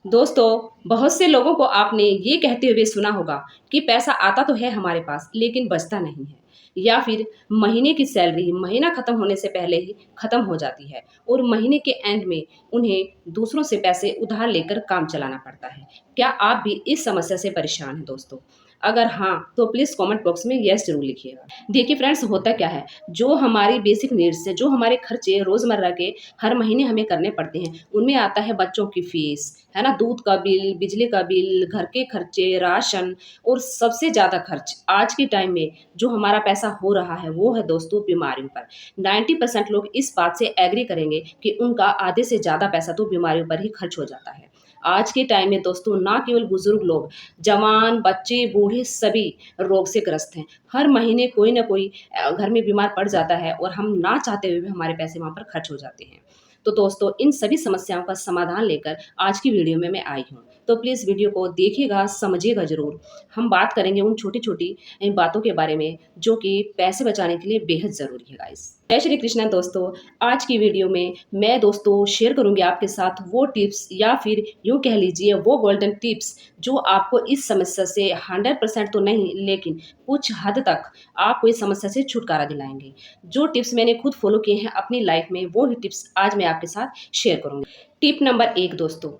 दोस्तों, बहुत से लोगों को आपने ये कहते हुए सुना होगा कि पैसा आता तो है हमारे पास लेकिन बचता नहीं है, या फिर महीने की सैलरी महीना खत्म होने से पहले ही खत्म हो जाती है और महीने के एंड में उन्हें दूसरों से पैसे उधार लेकर काम चलाना पड़ता है। क्या आप भी इस समस्या से परेशान हैं दोस्तों? अगर हाँ, तो प्लीज़ कमेंट बॉक्स में यस ज़रूर लिखिएगा। देखिए फ्रेंड्स, होता क्या है, जो हमारी बेसिक नीड्स है, जो हमारे खर्चे रोज़मर्रा के हर महीने हमें करने पड़ते हैं, उनमें आता है बच्चों की फीस, है ना? दूध का बिल, बिजली का बिल, घर के खर्चे, राशन और सबसे ज़्यादा खर्च आज के टाइम में जो हमारा पैसा हो रहा है, वो है दोस्तों बीमारियों पर। 90% लोग इस बात से एग्री करेंगे कि उनका आधे से ज़्यादा पैसा तो बीमारियों पर ही खर्च हो जाता है। आज के टाइम में दोस्तों ना केवल बुजुर्ग लोग, जवान, बच्चे, बूढ़े सभी रोग से ग्रस्त हैं। हर महीने कोई ना कोई घर में बीमार पड़ जाता है और हम ना चाहते हुए भी हमारे पैसे वहाँ पर खर्च हो जाते हैं। तो दोस्तों, इन सभी समस्याओं का समाधान लेकर आज की वीडियो में मैं आई हूँ। तो प्लीज़ वीडियो को देखिएगा, समझिएगा ज़रूर। हम बात करेंगे उन छोटी-छोटी बातों के बारे में जो कि पैसे बचाने के लिए बेहद ज़रूरी है गाइस। जय श्री कृष्ण दोस्तों, आज की वीडियो में मैं दोस्तों शेयर करूँगी आपके साथ वो टिप्स, या फिर यूँ कह लीजिए वो गोल्डन टिप्स जो आपको इस समस्या से 100% तो नहीं, लेकिन कुछ हद तक आपको इस समस्या से छुटकारा दिलाएँगे। जो टिप्स मैंने खुद फॉलो किए हैं अपनी लाइफ में, वो ही टिप्स आज मैं आपके साथ शेयर करूँगी। टिप नंबर 1 दोस्तों,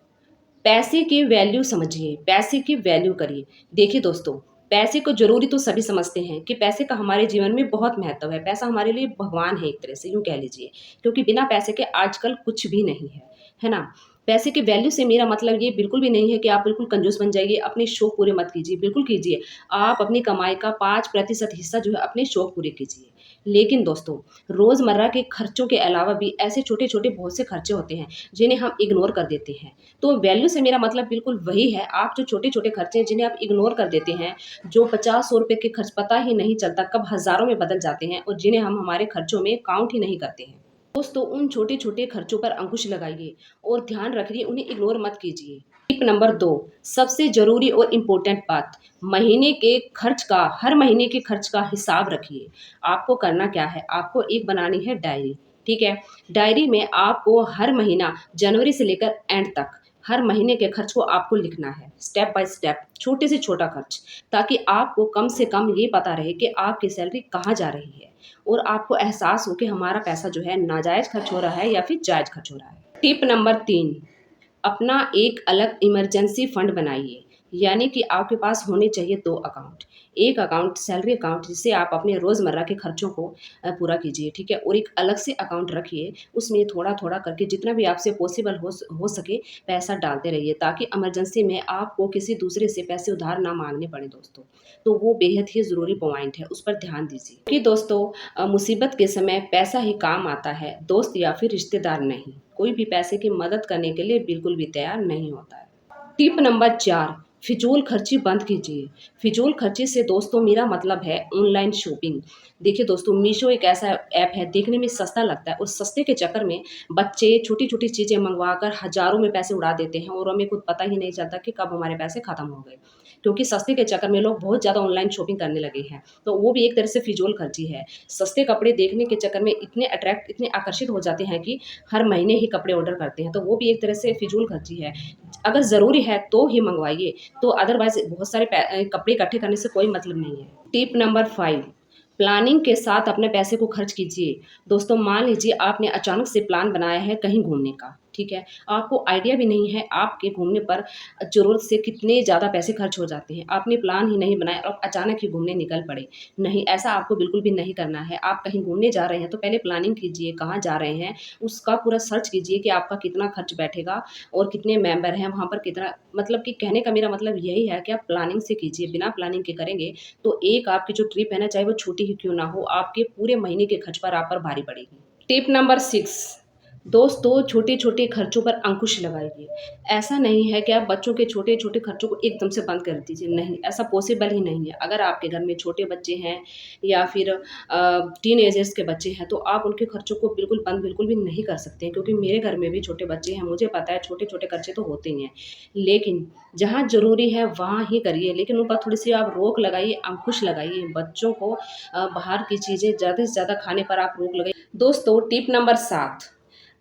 पैसे की वैल्यू समझिए, पैसे की वैल्यू करिए। देखिए दोस्तों, पैसे को ज़रूरी तो सभी समझते हैं कि पैसे का हमारे जीवन में बहुत महत्व है। पैसा हमारे लिए भगवान है एक तरह से, यूँ कह लीजिए, क्योंकि बिना पैसे के आजकल कुछ भी नहीं है ना? पैसे की वैल्यू से मेरा मतलब ये बिल्कुल भी नहीं है कि आप बिल्कुल कंजूस बन जाइए, अपने शौक पूरे मत कीजिए, बिल्कुल कीजिए। आप अपनी कमाई का 5% हिस्सा जो है अपने शौक पूरे कीजिए। लेकिन दोस्तों, रोज़मर्रा के खर्चों के अलावा भी ऐसे छोटे-छोटे बहुत से खर्चे होते हैं, जिन्हें हम इग्नोर कर देते हैं। तो वैल्यू से मेरा मतलब बिल्कुल वही है, आप जो छोटे-छोटे खर्चे हैं जिन्हें आप इग्नोर कर देते हैं, जो 50-100 रुपए के खर्च पता ही नहीं चलता कब हज़ारों में बदल जाते हैं और जिन्हें हम हमारे खर्चों में काउंट ही नहीं करते हैं। दोस्तों, उन छोटे-छोटे खर्चों पर अंकुश लगाइए और ध्यान रखिए, उन्हें इग्नोर मत कीजिए। टिप नंबर 2, सबसे ज़रूरी और इम्पोर्टेंट बात, महीने के खर्च का, हर महीने के खर्च का हिसाब रखिए। आपको करना क्या है, आपको एक बनानी है डायरी, ठीक है? डायरी में आपको हर महीना जनवरी से लेकर एंड तक हर महीने के खर्च को आपको लिखना है, स्टेप बाय स्टेप, छोटे से छोटा खर्च, ताकि आपको कम से कम ये पता रहे कि आपकी सैलरी कहाँ जा रही है और आपको एहसास हो कि हमारा पैसा जो है नाजायज़ खर्च हो रहा है या फिर जायज़ खर्च हो रहा है। टिप नंबर 3, अपना एक अलग इमरजेंसी फंड बनाइए। यानी कि आपके पास होने चाहिए 2 अकाउंट। एक अकाउंट सैलरी अकाउंट, जिससे आप अपने रोज़मर्रा के खर्चों को पूरा कीजिए, ठीक है? और एक अलग से अकाउंट रखिए, उसमें थोड़ा-थोड़ा करके जितना भी आपसे पॉसिबल हो सके पैसा डालते रहिए, ताकि इमरजेंसी में आपको किसी दूसरे से पैसे उधार ना माँगने पड़े दोस्तों। तो वो बेहद ही ज़रूरी पॉइंट है, उस पर ध्यान दीजिए। कि दोस्तों, मुसीबत के समय पैसा ही काम आता है, दोस्त या फिर रिश्तेदार नहीं। कोई भी पैसे की मदद करने के लिए बिल्कुल भी तैयार नहीं होता है। टिप नंबर 4, फिजूल खर्ची बंद कीजिए। फिजूल खर्ची से दोस्तों मेरा मतलब है ऑनलाइन शॉपिंग। देखिए दोस्तों, मीशो एक ऐसा ऐप है, देखने में सस्ता लगता है और सस्ते के चक्कर में बच्चे छोटी-छोटी चीज़ें मँगवाकर हज़ारों में पैसे उड़ा देते हैं और हमें खुद पता ही नहीं चलता कि कब हमारे पैसे खत्म हो गए। क्योंकि सस्ते के चक्कर में लोग बहुत ज़्यादा ऑनलाइन शॉपिंग करने लगे हैं, तो वो भी एक तरह से फिजूल खर्ची है। सस्ते कपड़े देखने के चक्कर में इतने आकर्षित हो जाते हैं कि हर महीने ही कपड़े ऑर्डर करते हैं, तो वो भी एक तरह से फिजूल खर्ची है। अगर ज़रूरी है तो ही मँगवाइए, तो अदरवाइज़ बहुत सारे कपड़े इकट्ठे करने से कोई मतलब नहीं है। टिप नंबर 5, प्लानिंग के साथ अपने पैसे को खर्च कीजिए। दोस्तों, मान लीजिए आपने अचानक से प्लान बनाया है कहीं घूमने का, ठीक है? आपको आइडिया भी नहीं है आपके घूमने पर ज़रूरत से कितने ज़्यादा पैसे खर्च हो जाते हैं। आपने प्लान ही नहीं बनाया और अचानक ही घूमने निकल पड़े। नहीं, ऐसा आपको बिल्कुल भी नहीं करना है। आप कहीं घूमने जा रहे हैं तो पहले प्लानिंग कीजिए, कहाँ जा रहे हैं, उसका पूरा सर्च कीजिए कि आपका कितना खर्च बैठेगा और कितने मेंबर हैं, वहाँ पर कितना, मतलब कि कहने का मेरा मतलब यही है कि आप प्लानिंग से कीजिए। बिना प्लानिंग के करेंगे तो एक आपकी जो ट्रिप है ना, चाहे वो छोटी ही क्यों ना हो, आपके पूरे महीने के खर्च पर आप पर भारी पड़ेगी। टिप नंबर 6, दोस्तों छोटे-छोटे खर्चों पर अंकुश लगाइए। ऐसा नहीं है कि आप बच्चों के छोटे-छोटे खर्चों को एकदम से बंद कर दीजिए, नहीं, ऐसा पॉसिबल ही नहीं है। अगर आपके घर में छोटे बच्चे हैं या फिर टीनेजर्स के बच्चे हैं, तो आप उनके खर्चों को बिल्कुल भी नहीं कर सकते हैं, क्योंकि मेरे घर में भी छोटे बच्चे हैं, मुझे पता है छोटे-छोटे खर्चे तो होते ही हैं। लेकिन जहाँ ज़रूरी है वहाँ ही करिए, लेकिन उन पर थोड़ी-सी आप रोक लगाइए, अंकुश लगाइए। बच्चों को बाहर की चीज़ें ज़्यादा से ज़्यादा खाने पर आप रोक लगाइए। दोस्तों, टिप नंबर 7,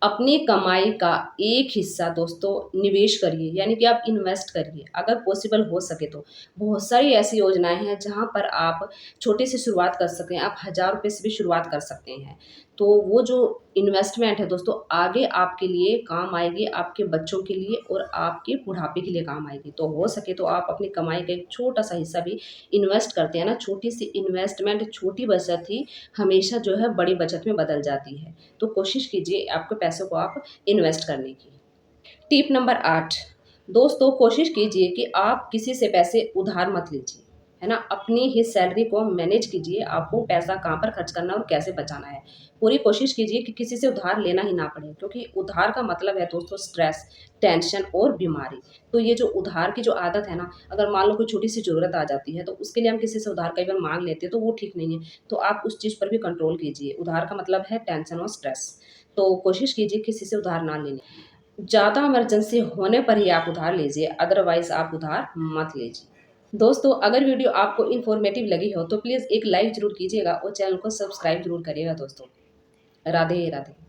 अपनी कमाई का एक हिस्सा दोस्तों निवेश करिए, यानी कि आप इन्वेस्ट करिए अगर पॉसिबल हो सके तो। बहुत सारी ऐसी योजनाएं हैं जहां पर आप छोटे से शुरुआत कर सकते हैं, आप 1000 रुपये से भी शुरुआत कर सकते हैं। तो वो जो इन्वेस्टमेंट है दोस्तों आगे आपके लिए काम आएगी, आपके बच्चों के लिए और आपके बुढ़ापे के लिए काम आएगी। तो हो सके तो आप अपनी कमाई का एक छोटा सा हिस्सा भी इन्वेस्ट करते हैं ना, छोटी सी इन्वेस्टमेंट, छोटी बचत ही हमेशा जो है बड़ी बचत में बदल जाती है। तो कोशिश कीजिए आपके पैसों को आप इन्वेस्ट करने की। टिप नंबर 8, दोस्तों कोशिश कीजिए कि आप किसी से पैसे उधार मत लीजिए, है ना? अपनी ही सैलरी को मैनेज कीजिए, आपको पैसा कहाँ पर खर्च करना है और कैसे बचाना है। पूरी कोशिश कीजिए कि किसी से उधार लेना ही ना पड़े, क्योंकि उधार का मतलब है दोस्तों स्ट्रेस, टेंशन और बीमारी। तो ये जो उधार की जो आदत है ना, अगर मान लो कोई छोटी-सी ज़रूरत आ जाती है, तो उसके लिए हम किसी से उधार कई बार माँग लेते हैं, तो वो ठीक नहीं है। तो आप उस चीज़ पर भी कंट्रोल कीजिए। उधार का मतलब है टेंशन और स्ट्रेस। तो कोशिश कीजिए किसी से उधार ना लेने। ज़्यादा इमरजेंसी होने पर ही आप उधार लीजिए, अदरवाइज़ आप उधार मत लीजिए। दोस्तों अगर वीडियो आपको इन्फॉर्मेटिव लगी हो तो प्लीज़ एक लाइक ज़रूर कीजिएगा और चैनल को सब्सक्राइब ज़रूर करिएगा दोस्तों। राधे राधे।